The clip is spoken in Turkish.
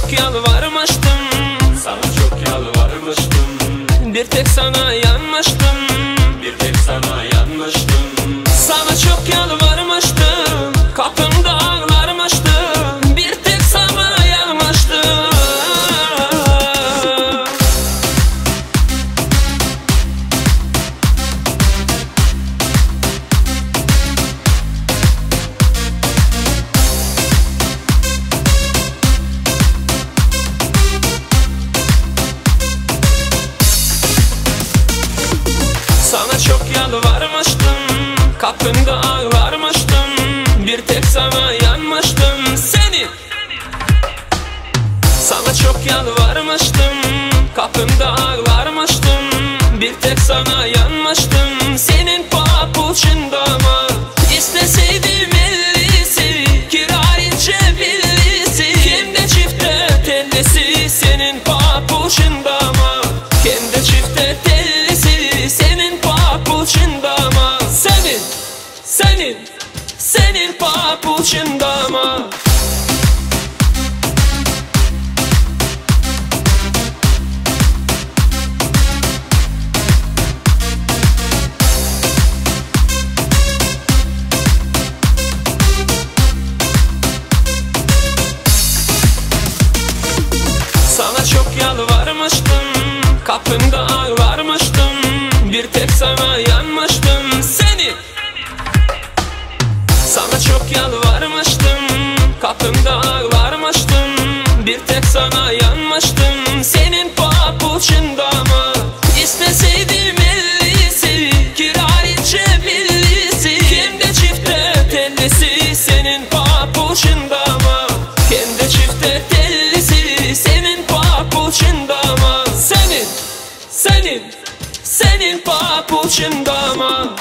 çok yalvarmıştım, sana çok yalvarmıştım. bir tek sana yanmıştım, Bir tek sana yanmıştım. sana çok yalvarmıştım, kapımda ağlarmıştım, bir tek sana yanmıştım. Sana çok yalvarmıştım, kapında ağlarmıştım, bir tek sana yanmıştım seni. Sana çok yalvarmıştım, kapında ağlarmıştım, bir tek sana yanmıştım. Senin papuçunda mı isteseydim ellisi, kiralince billisi, hem de çifte tellisi. Senin papuçunda mı, hem de çifte tellisi, senin papuçunda mı? Senin papuçunda mı? Sana çok yalvarmıştım, kapında ağlarmıştım, bir tek sana yanmıştım seni. Sana çok yalvarmıştım, kapında ağlarmıştım, bir tek sana yanmıştım. Senin papuçunda mı isteseydim ellisi, kiralince billisi, hem de çifte tellisi. Senin papuçunda mı, hem de çifte tellisi, senin papuçunda mı? Senin papuçunda mı?